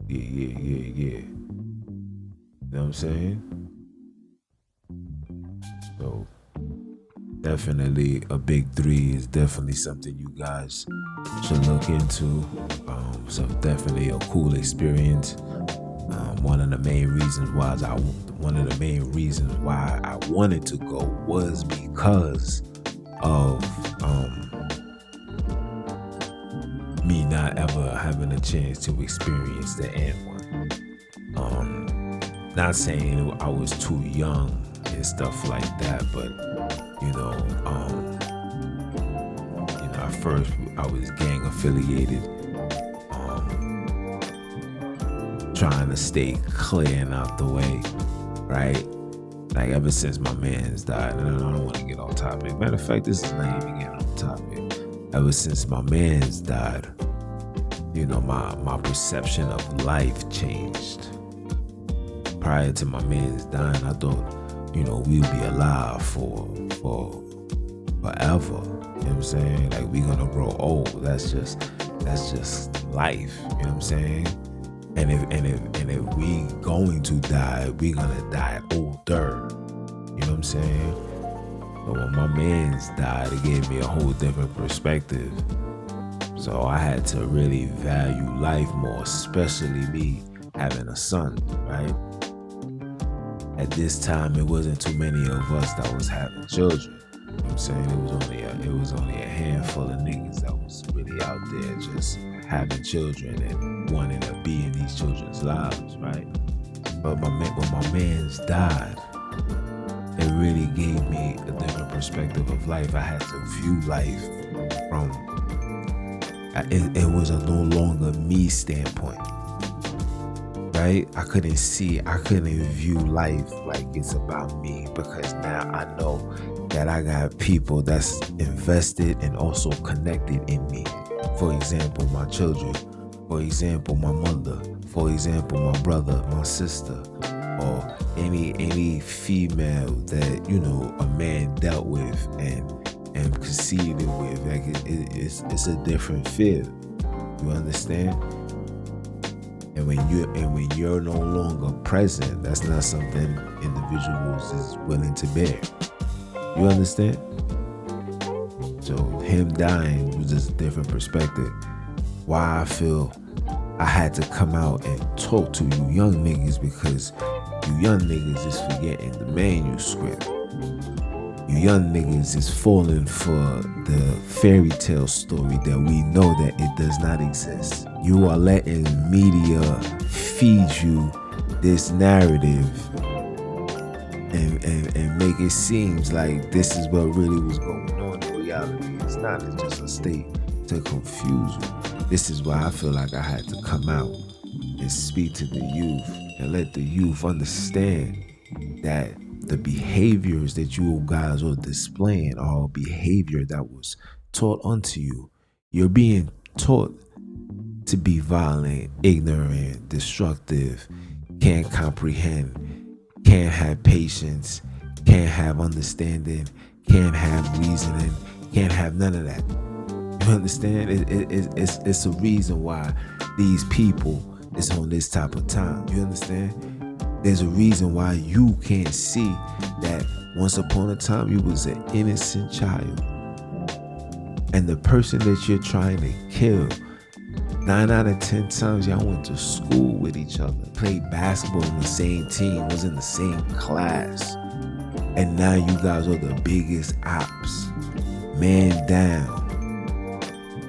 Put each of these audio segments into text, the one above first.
Yeah. You know what I'm saying? So definitely a big three is definitely something you guys should look into. So definitely a cool experience. One of the main reasons why I wanted to go was because of me not ever having a chance to experience the N one. Not saying I was too young and stuff like that, but you know, at first I was gang affiliated, trying to stay clear and out the way, right? Like ever since my man's died, and I don't want to get off topic. Matter of fact, this is not even getting off topic. Ever since my man's died, my perception of life changed. Prior to my man's dying, I thought, we'd be alive for forever. You know what I'm saying? Like we gonna grow old. That's just life. You know what I'm saying? And if we going to die, we gonna die older. You know what I'm saying? But when my man's died, it gave me a whole different perspective. So I had to really value life more, especially me having a son, right? At this time, it wasn't too many of us that was having children. You know what I'm saying? It was only a handful of niggas that was really out there just having children and wanting to be in these children's lives, right? But when my man's died, it really gave me a different perspective of life. I had to view life from it was a no longer me standpoint, right? I couldn't view life like it's about me, because now I know that I got people that's invested and also connected in me. For example, my children. For example, my mother. For example, my brother, my sister, or any female that a man dealt with and conceived it with. Like it's a different feel. You understand? And when you're no longer present, that's not something individuals is willing to bear. You understand? So him dying was just a different perspective. Why I feel I had to come out and talk to you young niggas, because you young niggas is forgetting the manuscript. You young niggas is falling for the fairy tale story that we know that it does not exist. You are letting media feed you this narrative and make it seem like this is what really was going on. In reality, it's not. It's just a state to confuse you. This is why I feel like I had to come out and speak to the youth and let the youth understand that the behaviors that you guys are displaying are behavior that was taught unto you. You're being taught to be violent, ignorant, destructive, can't comprehend, can't have patience, can't have understanding, can't have reasoning, can't have none of that. You understand? It's a reason why these people is on this type of time. You understand? There's a reason why you can't see that once upon a time you was an innocent child. And the person that you're trying to kill, 9 out of 10 times y'all went to school with each other, played basketball on the same team, was in the same class. And now you guys are the biggest ops. Man down.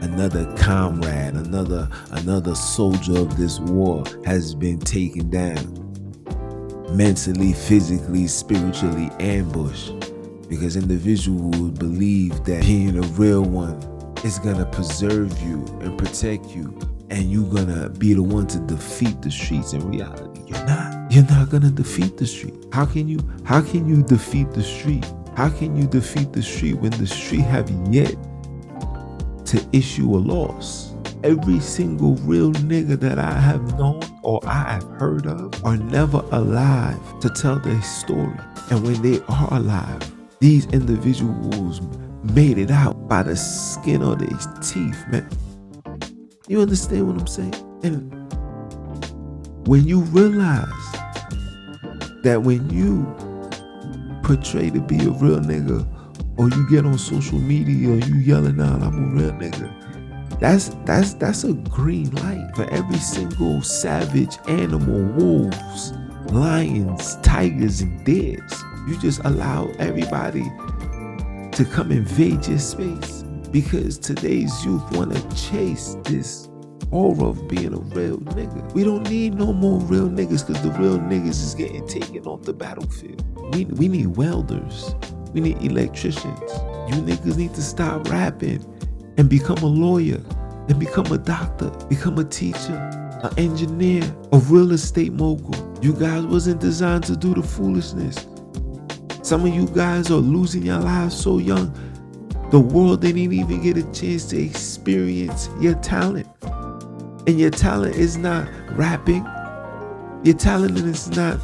Another comrade, another soldier of this war has been taken down. Mentally, physically, spiritually ambushed, because individuals believe that being a real one is gonna preserve you and protect you, and you're gonna be the one to defeat the streets. In reality, you're not gonna defeat the street. How can you defeat the street? How can you defeat the street when the street have yet to issue a loss? Every single real nigga that I have known or I have heard of are never alive to tell their story. And when they are alive, these individuals made it out by the skin of their teeth, man. You understand what I'm saying? And When you realize that when you portray to be a real nigga, or you get on social media and you yelling out, I'm a real nigga, that's a green light for every single savage animal, wolves, lions, tigers, and deers. You just allow everybody to come invade your space, because today's youth want to chase this aura of being a real nigga. We don't need no more real niggas, because the real niggas is getting taken off the battlefield. We need welders. We need electricians. You niggas need to stop rapping and become a lawyer, and become a doctor, become a teacher, an engineer, a real estate mogul. You guys wasn't designed to do the foolishness. Some of you guys are losing your lives so young, the world didn't even get a chance to experience your talent. And your talent is not rapping. Your talent is not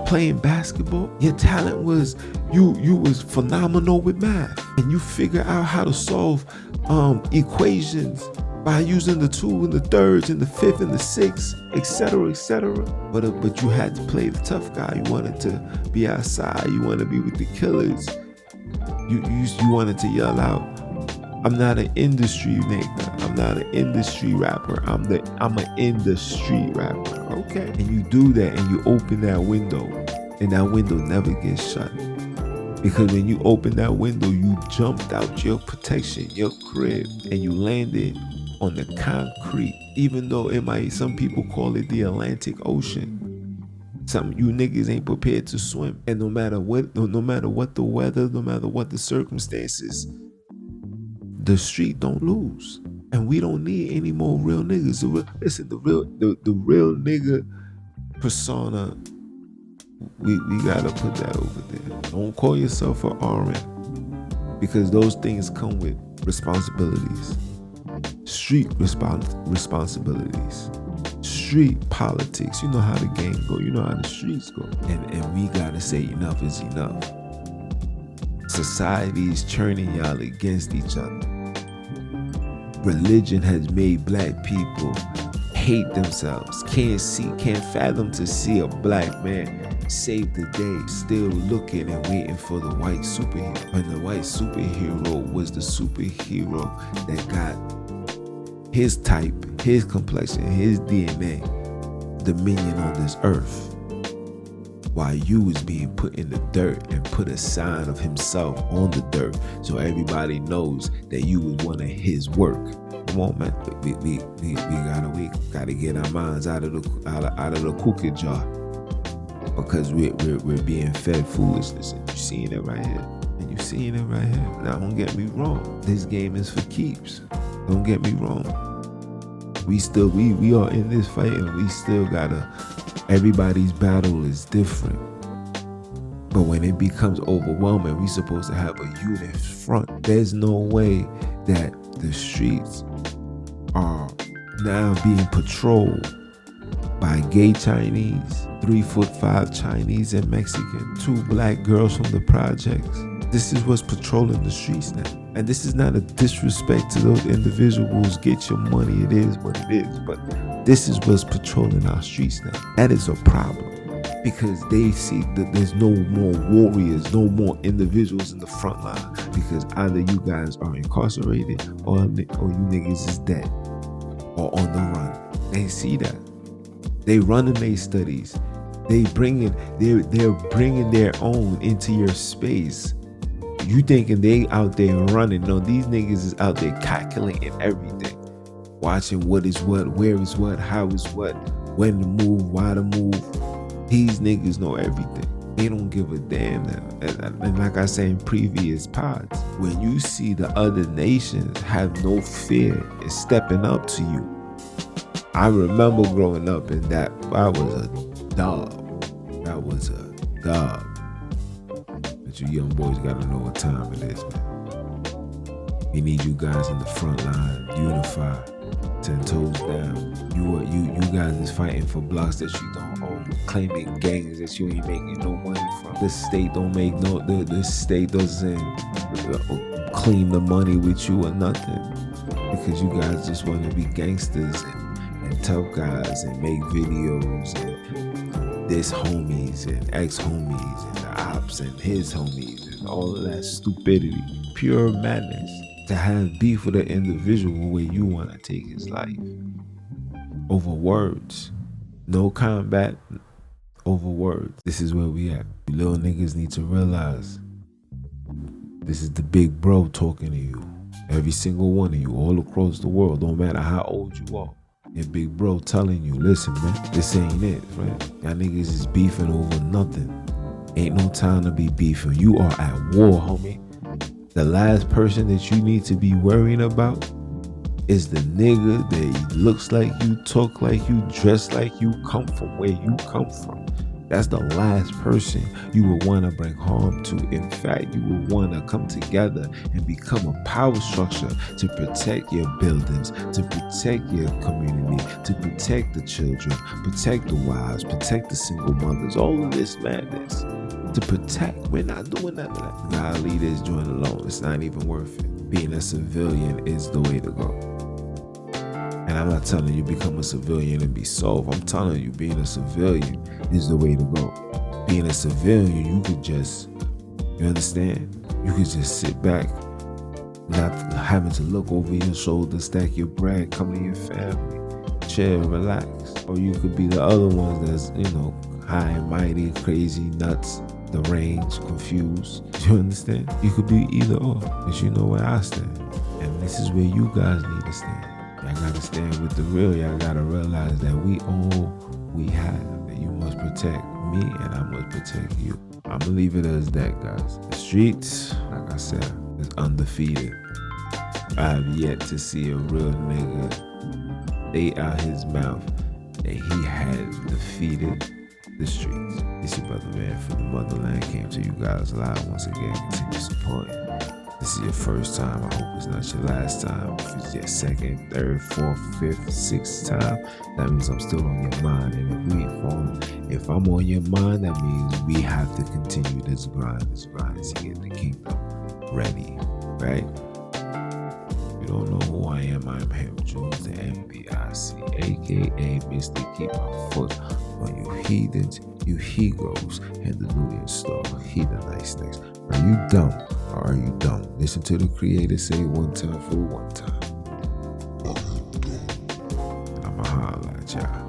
playing basketball. Your talent was you was phenomenal with math, and you figure out how to solve equations by using the 2 and the 3s and the 5th and the 6th, etc., etc. But you had to play the tough guy. You wanted to be outside. You wanted to be with the killers. You wanted to yell out, I'm not an industry nigga. I'm not an industry rapper. I'm an industry rapper. Okay. And you do that, and you open that window, and that window never gets shut. Because when you open that window, you jumped out your protection, your crib, and you landed on the concrete. Even though some people call it the Atlantic Ocean. Some you niggas ain't prepared to swim. And no matter what the weather, no matter what the circumstances, the street don't lose. And we don't need any more real niggas. The real nigga persona, we gotta put that over there. Don't call yourself an RN, because those things come with responsibilities. Street responsibilities. Street politics. You know how the game go. You know how the streets go. And we gotta say enough is enough. Society is churning y'all against each other. Religion has made black people hate themselves. Can't fathom to see a black man save the day, still looking and waiting for the white superhero. When the white superhero was the superhero that got his type, his complexion, his DNA, dominion on this earth, while you was being put in the dirt and put a sign of himself on the dirt, so everybody knows that you was one of his work. Come on, man. We gotta get our minds out of the cookie jar, because we're being fed foolishness, and you seeing it right here. Now, don't get me wrong. This game is for keeps. Don't get me wrong. We are in this fight, and we still gotta. Everybody's battle is different. But when it becomes overwhelming, we're supposed to have a unit front. There's no way that the streets are now being patrolled by gay Chinese, 3'5" Chinese and Mexican, 2 black girls from the projects. This is what's patrolling the streets now. And this is not a disrespect to those individuals. Get your money, it is what it is. But this is what's patrolling our streets now. That is a problem, because they see that there's no more warriors, no more individuals in the front line, because either you guys are incarcerated or you niggas is dead or on the run. They see that. They running their studies. They're bringing their own into your space. You thinking they out there running? No, these niggas is out there calculating everything, watching what is what, where is what, how is what, when to move, why to move. These niggas know everything. They don't give a damn now. And like I said in previous pods, when you see the other nations have no fear in stepping up to you. I remember growing up, and that I was a dog. But you young boys gotta know what time it is, man. We need you guys in the front line, unified, 10 toes down. You guys is fighting for blocks that you don't own, claiming gangs that you ain't making no money from. This state doesn't clean the money with you or nothing, because you guys just want to be gangsters and tough guys and make videos and diss homies and ex-homies and the ops and his homies and all of that stupidity, pure madness. To have beef with an individual where you want to take his life over words. No combat over words. This is where we at. You little niggas need to realize this is the big bro talking to you. Every single one of you all across the world, don't matter how old you are. Your big bro telling you, listen man, this ain't it, right? Y'all niggas is beefing over nothing. Ain't no time to be beefing. You are at war, homie. The last person that you need to be worrying about is the nigga that looks like you, talk like you, dress like you, come from where you come from. That's the last person you would want to bring harm to. In fact, you would want to come together and become a power structure to protect your buildings, to protect your community, to protect the children, protect the wives, protect the single mothers, all of this madness. To protect, we're not doing none of that. Gotta leave this joint alone. It's not even worth it. Being a civilian is the way to go. And I'm not telling you become a civilian and be soft. I'm telling you being a civilian is the way to go. Being a civilian, you could just, you understand? You could just sit back, not having to look over your shoulder, stack your bread, come to your family, chill, relax. Or you could be the other ones that's, high and mighty, crazy, nuts, deranged, confused. You understand? You could be either or, but you know where I stand. And this is where you guys need to stand. Y'all gotta stand with the real. Y'all gotta realize that we have, that you must protect me and I must protect you. I'm gonna leave it as that, guys. The streets, like I said, is undefeated. I have yet to see a real nigga say out his mouth that he has defeated the streets. It's your brother, man, from the motherland. Came to you guys live once again. Continue supporting. This is your first time. I hope it's not your last time. If it's your second, third, fourth, fifth, sixth time, that means I'm still on your mind. And if I'm on your mind, that means we have to continue this grind. This grind is to get the kingdom ready, right? If you don't know who I am him, Junns the NBIC, aka Mr. Keep My Foot on you heathens, you he-goes, and the new install. He the nice things. Are you dumb or are you dumb? Listen to the creator say it one time for the one time. I'ma holla at y'all.